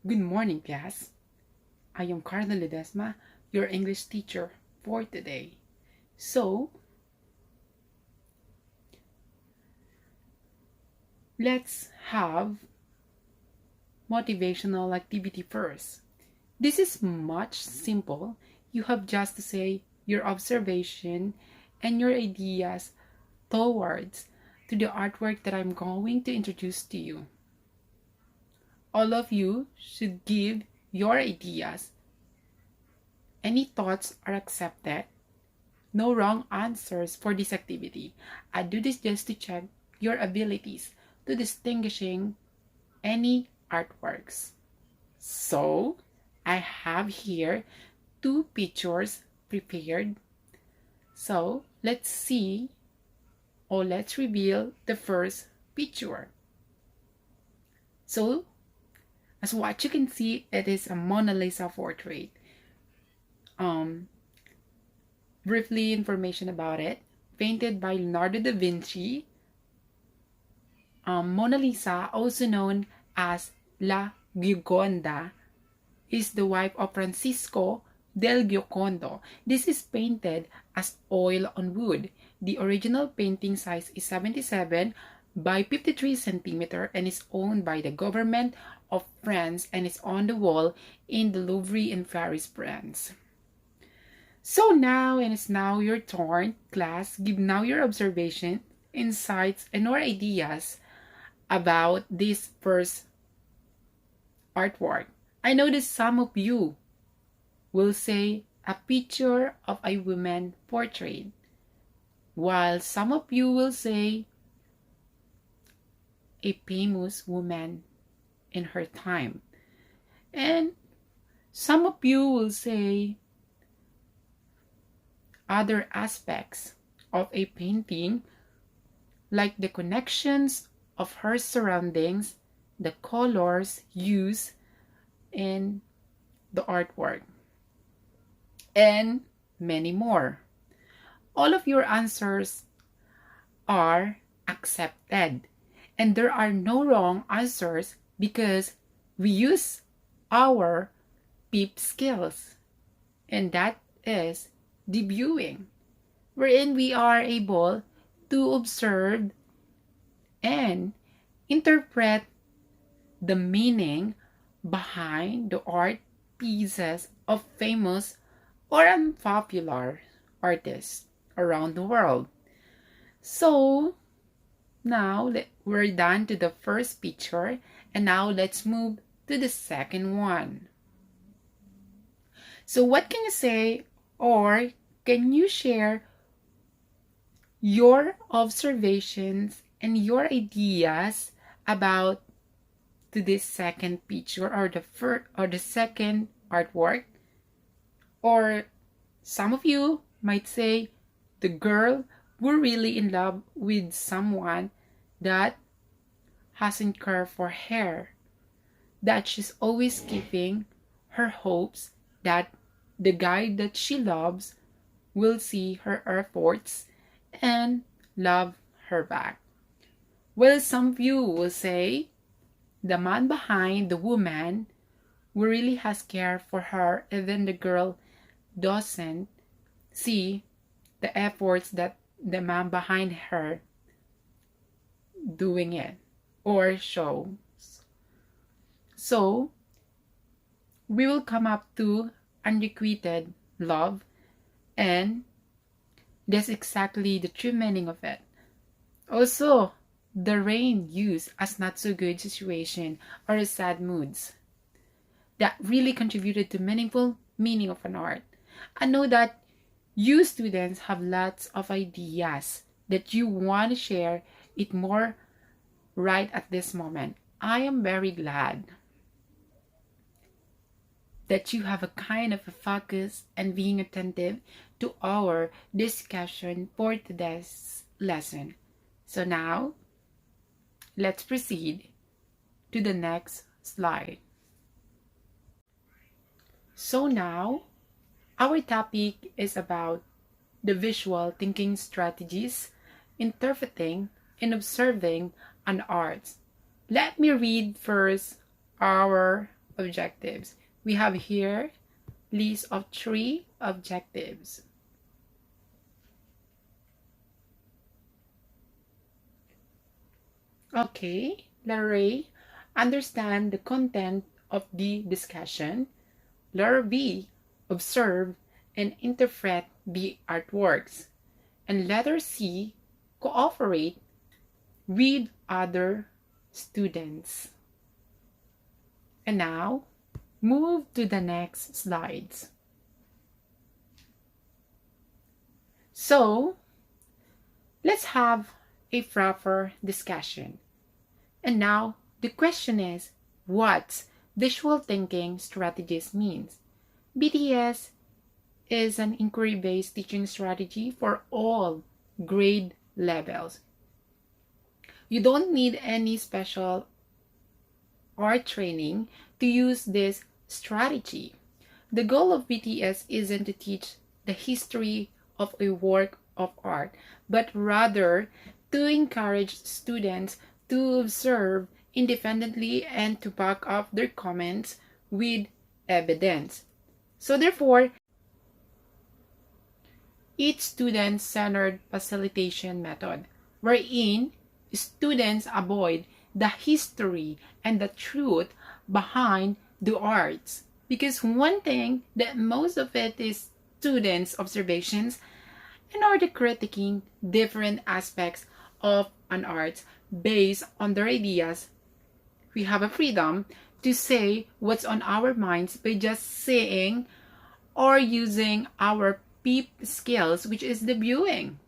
Good morning, class. I am Carla Ledesma, your English teacher for today. So, let's have motivational activity first. This is much simple. You have just to say your observation and your ideas towards to the artwork that I'm going to introduce to you. All of you should give your ideas. Any thoughts are accepted. No wrong answers for this activity. I do this just to check your abilities to distinguishing any artworks. So, I have here two pictures prepared. So, let's see or let's reveal the first picture. So, as what you can see, it is a Mona Lisa portrait. Briefly information about it. Painted by Leonardo da Vinci, Mona Lisa, also known as La Gioconda, is the wife of Francisco del Giocondo. This is painted as oil on wood. The original painting size is 77 by 53 centimeter and is owned by the government of France and is on the wall in the Louvre in Paris, France. So now, and it's now your turn, class. Give now your observation, insights, and or ideas about this first artwork. I know that some of you will say a picture of a woman portrait, while some of you will say a famous woman in her time. And some of you will say other aspects of a painting, like the connections of her surroundings, the colors used in the artwork, and many more. All of your answers are accepted, and there are no wrong answers because we use our PEEP skills, and that is debuting, wherein we are able to observe and interpret the meaning behind the art pieces of famous or unpopular artists around the world. So now we're done to the first picture, and now let's move to the second one. So what can you say, or can you share your observations and your ideas about to this second picture, or the first or the second artwork? Or some of you might say the girl were really in love with someone that hasn't cared for her, that she's always keeping her hopes that the guy that she loves will see her efforts and love her back. Well, some of you will say the man behind the woman who really has care for her, even the girl doesn't see the efforts that the man behind her doing it or shows. So we will come up to unrequited love, and that's exactly the true meaning of it. Also, the rain used as not so good situation or as sad moods that really contributed to meaningful meaning of an art. I know that you students have lots of ideas that you want to share it more right at this moment. I am very glad that you have a kind of a focus and being attentive to our discussion for today's lesson. So now, let's proceed to the next slide. So now, our topic is about the visual thinking strategies, interpreting and observing an art. Let me read first our objectives. We have here list of 3 objectives. Okay, letter A, understand the content of the discussion. Letter B, observe and interpret the artworks. And letter C, cooperate with other students. And now, move to the next slides. So, let's have a proper discussion. And now, the question is, what visual thinking strategies means? BTS is an inquiry-based teaching strategy for all grade levels. You don't need any special art training to use this strategy. The goal of BTS isn't to teach the history of a work of art, but rather to encourage students to observe independently and to back up their comments with evidence. So therefore, each student-centered facilitation method, wherein students avoid the history and the truth behind the arts. Because one thing that most of it is students' observations and are the critiquing different aspects of an art based on their ideas. We have a freedom to say what's on our minds by just saying or using our PEEP skills, which is the viewing.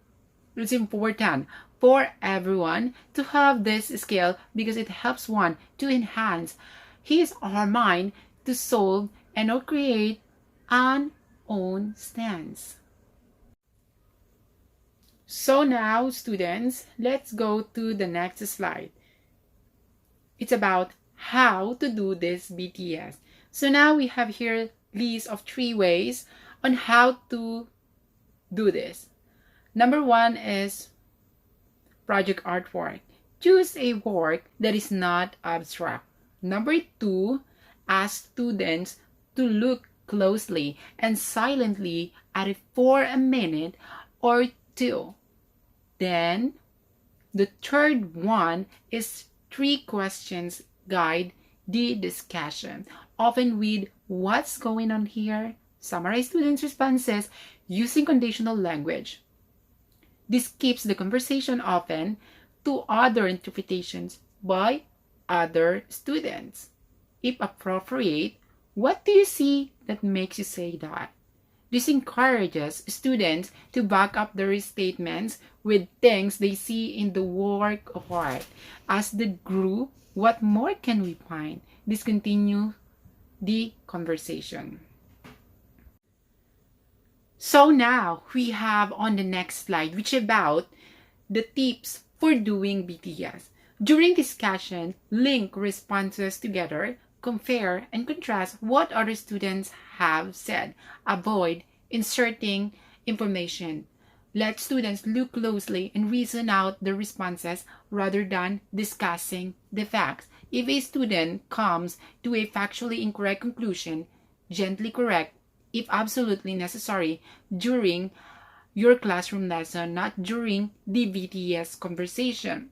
It's important for everyone to have this skill because it helps one to enhance his or her mind to solve and or create an own stance. So now, students, let's go to the next slide. It's about how to do this BTS. So now we have here a list of 3 ways on how to do this. Number 1 is project artwork. Choose a work that is not abstract. Number 2, ask students to look closely and silently at it for a minute or 2. Then, the third one is 3 questions guide the discussion, often with what's going on here. Summarize students' responses using conditional language. This keeps the conversation open to other interpretations by other students. If appropriate, what do you see that makes you say that? This encourages students to back up their statements with things they see in the work of art. As the group, what more can we find? This continues the conversation. So now we have on the next slide, which is about the tips for doing BTS. During discussion, link responses together, compare and contrast what other students have said. Avoid inserting information. Let students look closely and reason out the responses rather than discussing the facts. If a student comes to a factually incorrect conclusion, gently correct if absolutely necessary during your classroom lesson, not during the BTS conversation.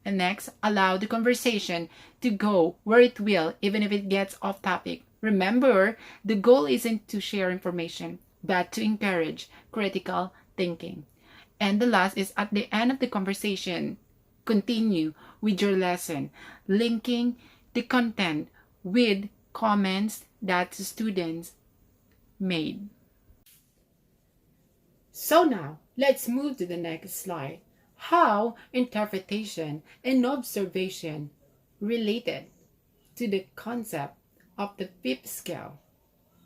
And next, allow the conversation to go where it will, even if it gets off topic. Remember, the goal isn't to share information, but to encourage critical thinking. And the last is at the end of the conversation, continue with your lesson, linking the content with comments that students made. So now, let's move to the next slide. How interpretation and observation related to the concept of the 5th scale,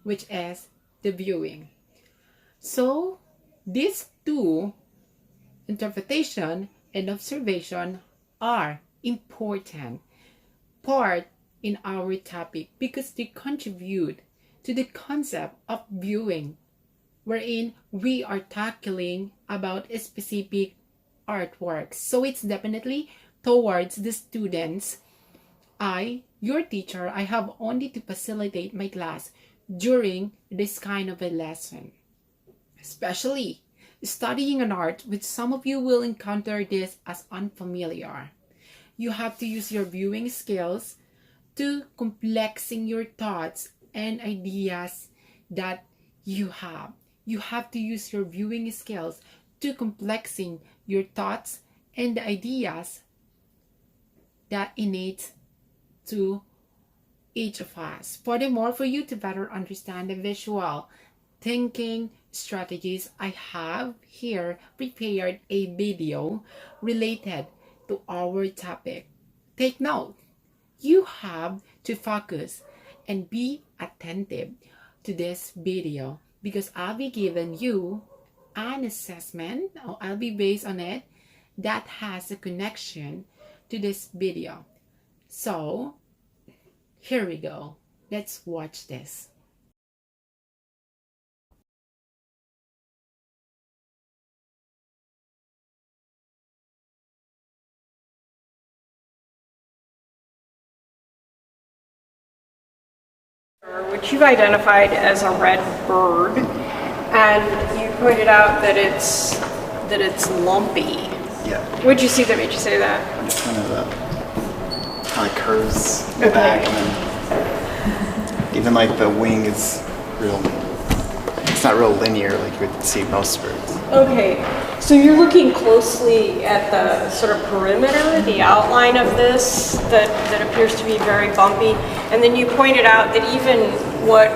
which is the viewing. So, these 2, interpretation and observation, are important part in our topic because they contribute to the concept of viewing, wherein we are tackling about a specific artwork. So it's definitely towards the students I, your teacher, I have only to facilitate my class during this kind of a lesson. Especially studying an art, which some of you will encounter this as unfamiliar. You have to use your viewing skills to complexing your thoughts and ideas that you have. You have to use your viewing skills to complexing your thoughts and the ideas that innate to each of us. Furthermore, for you to better understand the visual thinking strategies, I have here prepared a video related to our topic. Take note, you have to focus and be attentive to this video because I'll be giving you an assessment, or I'll be based on it, that has a connection to this video. So here we go. Let's watch this. Which you've identified as a red bird, and you pointed out that it's lumpy. Yeah. What'd you see that made you say that? It's kind of curves in the back, and then even like the wing is real. It's not real linear like you would see most birds. Okay, so you're looking closely at the sort of perimeter, the outline of this that appears to be very bumpy, and then you pointed out that even what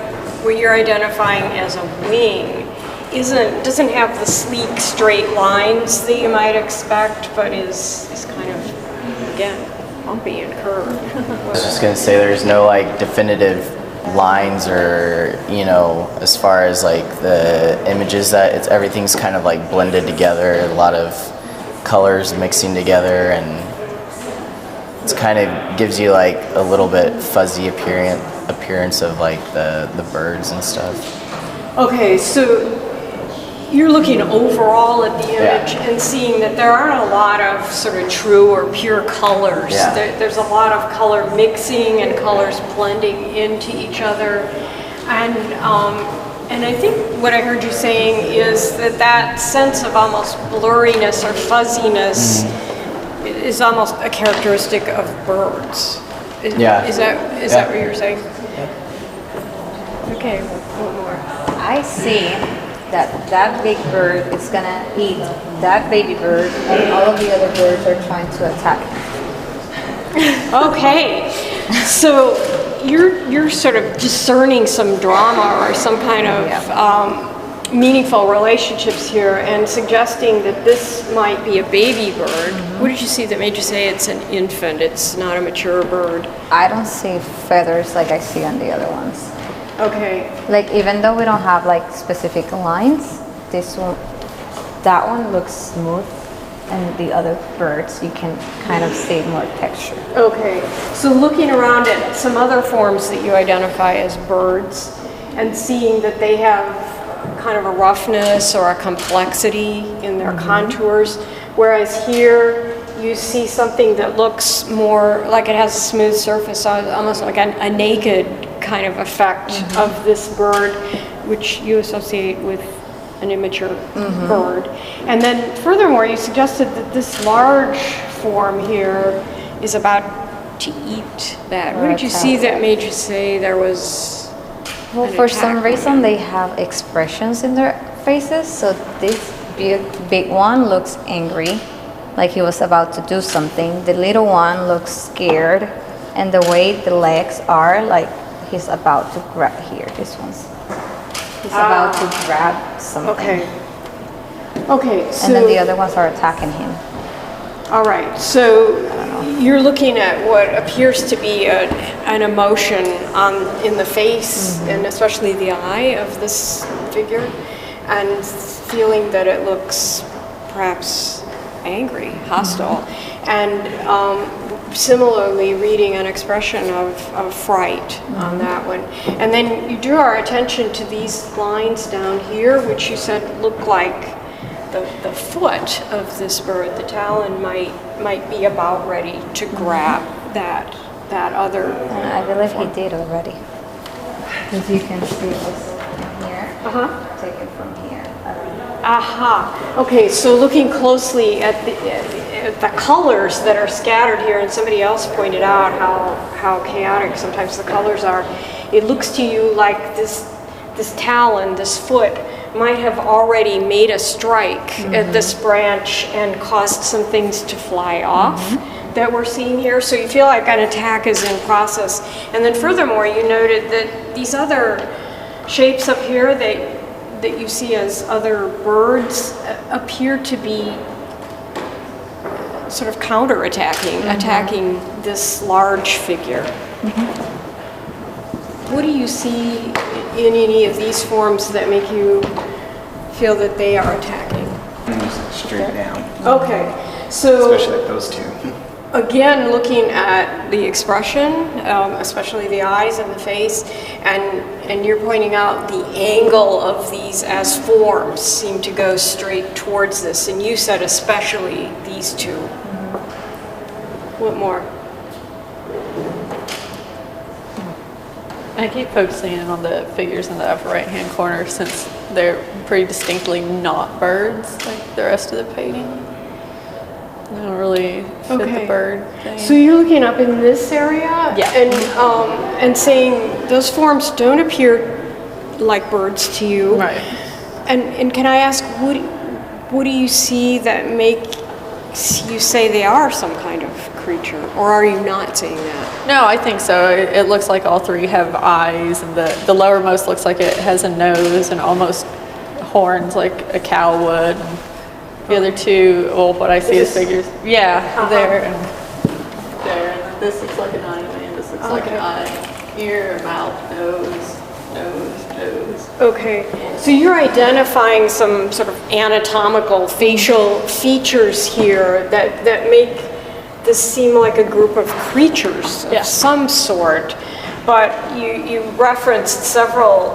you're identifying as a wing doesn't have the sleek straight lines that you might expect, but is kind of, again, bumpy and curved. I was just gonna say there's no like definitive lines or as far as like the images, that everything's kind of like blended together, a lot of colors mixing together, and it's kind of gives you like a little bit fuzzy appearance of like the birds and stuff. Okay, so you're looking overall at the image and seeing that there aren't a lot of sort of true or pure colors. Yeah. There's a lot of color mixing and colors blending into each other. And I think what I heard you saying is that sense of almost blurriness or fuzziness is almost a characteristic of birds. Is that what you're saying? Yeah. Okay, one more. I see that big bird is gonna eat that baby bird, and all of the other birds are trying to attack him. Okay, so you're sort of discerning some drama or some kind of meaningful relationships here, and suggesting that this might be a baby bird. Mm-hmm. What did you see that made you say it's an infant? It's not a mature bird. I don't see feathers like I see on the other ones. Okay. Like, even though we don't have like specific lines, that one looks smooth, and the other birds you can kind of see more texture. Okay, so looking around at some other forms that you identify as birds and seeing that they have kind of a roughness or a complexity in their contours, whereas here you see something that looks more like it has a smooth surface, almost like a naked kind of effect of this bird, which you associate with an immature bird. And then furthermore, you suggested that this large form here is about to eat that. What did you see that made you say there was Well, for some reason they have expressions in their faces. So this big one looks angry, like he was about to do something. The little one looks scared, and the way the legs are, like he's about to grab here. This one's he's about to grab something. Okay. So, and then the other ones are attacking him. All right. So you're looking at what appears to be an emotion in the face, and especially the eye of this figure, and feeling that it looks perhaps angry, hostile, and similarly reading an expression of fright on that one. And then you drew our attention to these lines down here, which you said look like the foot of this bird. The talon might be about ready to grab that that other. I believe he did already. As you can see this here. Take it from here. Aha. Okay, so looking closely at the colors that are scattered here, and somebody else pointed out how chaotic sometimes the colors are. It looks to you like this talon, this foot, might have already made a strike at this branch and caused some things to fly off that we're seeing here. So you feel like an attack is in process. And then furthermore, you noted that these other shapes up here that you see as other birds appear to be sort of counter-attacking, attacking this large figure. What do you see in any of these forms that make you feel that they are attacking? Straight down, Okay, so especially like those two. again, looking at the expression, especially the eyes and the face, and you're pointing out the angle of these as forms seem to go straight towards this, and you said especially these two. What more? I keep focusing in on the figures in the upper right-hand corner since they're pretty distinctly not birds like the rest of the painting. They don't really fit the bird thing. So you're looking up in this area, Yeah. and saying those forms don't appear like birds to you. Right. And can I ask, what do you see that make you say they are some kind of creature, or are you not saying that? No, I think so. It looks like all three have eyes, and the lowermost looks like it has a nose and almost horns like a cow would. And the other two, well, what I see as figures, there and there. And this looks like an eye, and this looks like an eye. Ear, mouth, nose. Okay, so you're identifying some sort of anatomical facial features here that make this seem like a group of creatures of some sort, but you referenced several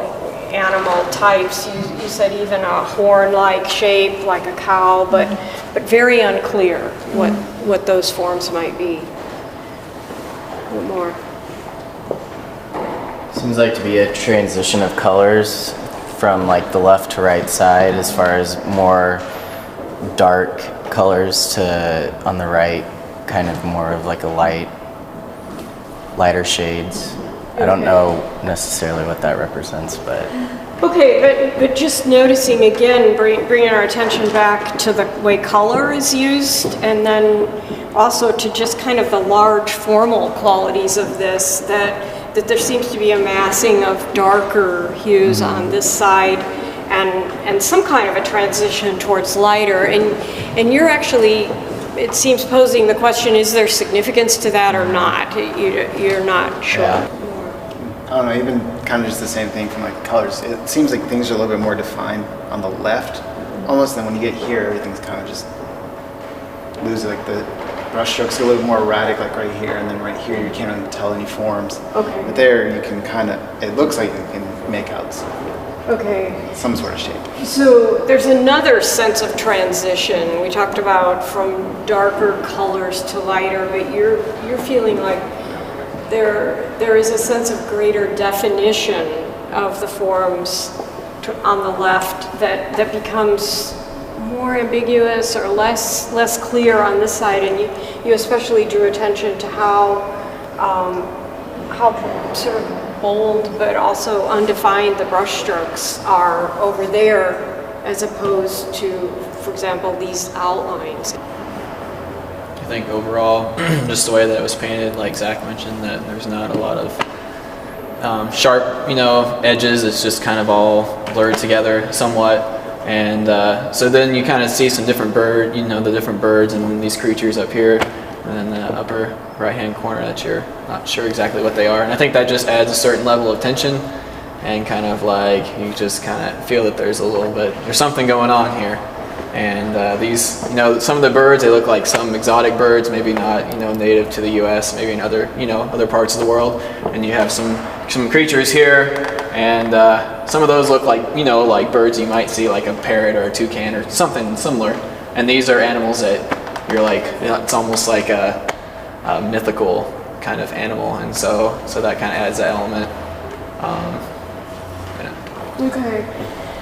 animal types. You said even a horn-like shape, like a cow, but very unclear what those forms might be. What more? Seems like to be a transition of colors from like the left to right side, as far as more dark colors to on the right, kind of more of like a lighter shades. I don't know necessarily what that represents, but Okay, but just noticing again, bringing our attention back to the way color is used, and then also to just kind of the large formal qualities of this, that there seems to be a massing of darker hues on this side, and some kind of a transition towards lighter, and you're actually, it seems, posing the question, is there significance to that or not? You're not sure. Yeah. I don't know, even kind of just the same thing from like colors. It seems like things are a little bit more defined on the left, almost than when you get here, everything's kind of just loses, like the brush strokes are a little more erratic, like right here, and then right here you can't really tell any forms. Okay. But there you can kind of, it looks like you can make out Okay. some sort of shape. So there's another sense of transition. We talked about from darker colors to lighter, but you're feeling like there is a sense of greater definition of the forms on the left that becomes more ambiguous or less clear on this side, and you especially drew attention to how sort of bold but also undefined the brush strokes are over there, as opposed to, for example, these outlines. I think overall, just the way that it was painted, like Zach mentioned, that there's not a lot of sharp, edges. It's just kind of all blurred together somewhat. And so then you kind of see some different the different birds and these creatures up here, and then the upper right-hand corner that you're not sure exactly what they are. And I think that just adds a certain level of tension, and kind of like you just kind of feel that there's something going on here. And these, some of the birds, they look like some exotic birds, maybe not, native to the U.S., maybe in other, other parts of the world. And you have some creatures here, and some of those look like, like birds you might see, like a parrot or a toucan or something similar. And these are animals that you're like, it's almost like a mythical kind of animal, and so that kind of adds that element. Yeah. Okay.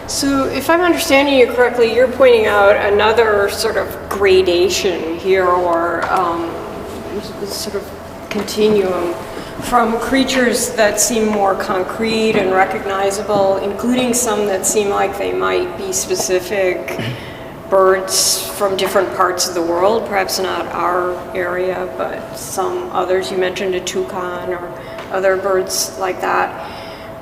So if I'm understanding you correctly, you're pointing out another sort of gradation here, or sort of continuum from creatures that seem more concrete and recognizable, including some that seem like they might be specific birds from different parts of the world, perhaps not our area, but some others. You mentioned a toucan or other birds like that.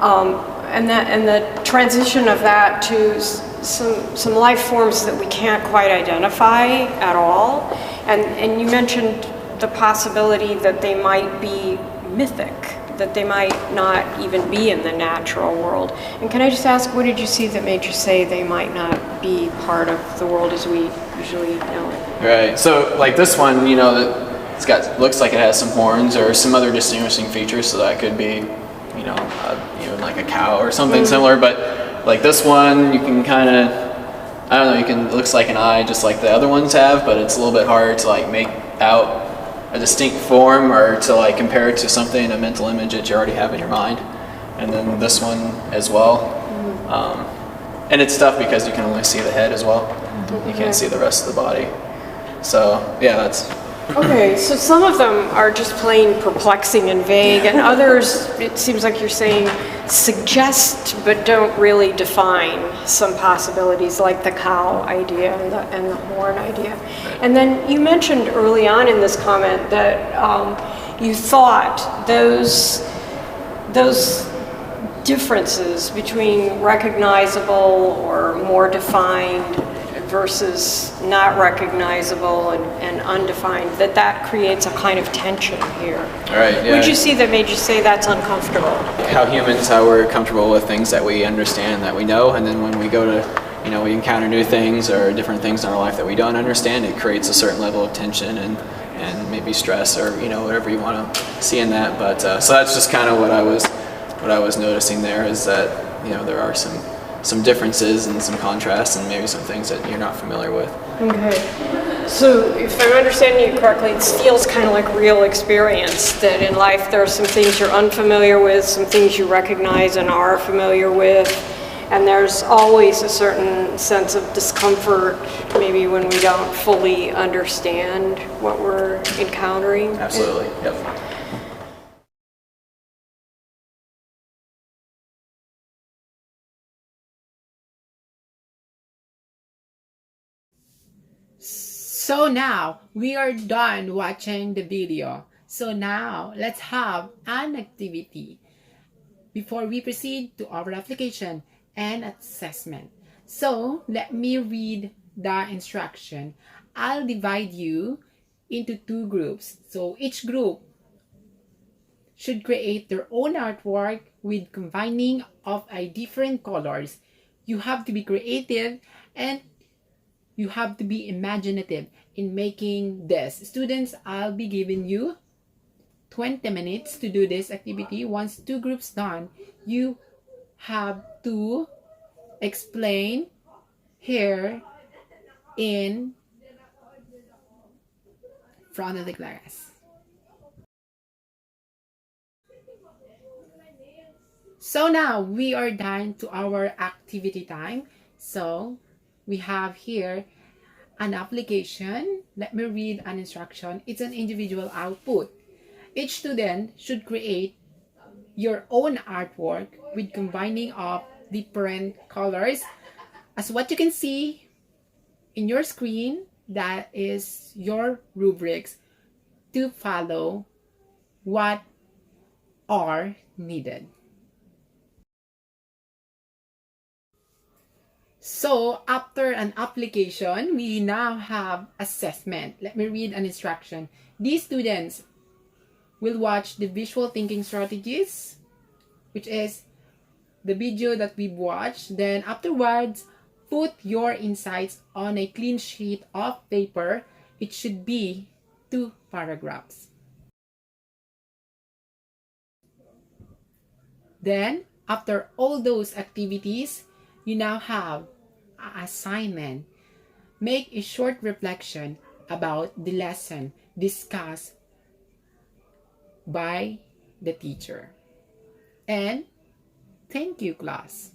And the transition of that to some life forms that we can't quite identify at all. And you mentioned the possibility that they might be mythic, that they might not even be in the natural world. And can I just ask, what did you see that made you say they might not be part of the world as we usually know it? Right. So like this one, you know, looks like it has some horns or some other distinguishing features, so that could be, you know, even like a cow or something similar. But like this one, you can kind of, I don't know, it looks like an eye just like the other ones have, but it's a little bit harder to like make out a distinct form or to like compare it to something, a mental image that you already have in your mind. And then this one as well. And it's tough because you can only see the head as well. You can't see the rest of the body. So yeah, that's... Okay, so some of them are just plain perplexing and vague, and others, it seems like you're saying, suggest but don't really define some possibilities, like the cow idea and the horn idea. And then you mentioned early on in this comment that you thought those differences between recognizable or more defined versus not recognizable and undefined, that creates a kind of tension here. All right, yeah. What did you see that made you say that's uncomfortable? How humans, how we're comfortable with things that we understand, that we know, and then when we go to, you know, we encounter new things or different things in our life that we don't understand, it creates a certain level of tension and maybe stress or, you know, whatever you want to see in that. But so that's just kind of what I was noticing there, is that, you know, there are some differences and some contrasts and maybe some things that you're not familiar with. Okay. So if I'm understanding you correctly, it feels kind of like real experience, that in life there are some things you're unfamiliar with, some things you recognize and are familiar with, and there's always a certain sense of discomfort maybe when we don't fully understand what we're encountering. Absolutely, yep. So now we are done watching the video. So now let's have an activity before we proceed to our application and assessment. So let me read the instruction. I'll divide you into 2 groups. So each group should create their own artwork with combining of different colors. You have to be creative and you have to be imaginative in making this. Students, I'll be giving you 20 minutes to do this activity. Once 2 groups done, you have to explain here in front of the class. So now we are done to our activity time. So we have here an application. Let me read an instruction. It's an individual output. Each student should create your own artwork with combining of different colors. As what you can see in your screen, that is your rubrics to follow what are needed. So after an application, we now have assessment. Let me read an instruction. These students will watch the visual thinking strategies, which is the video that we've watched. Then afterwards, put your insights on a clean sheet of paper. It should be 2 paragraphs. Then, after all those activities, you now have an assignment. Make a short reflection about the lesson discussed by the teacher. And thank you, class.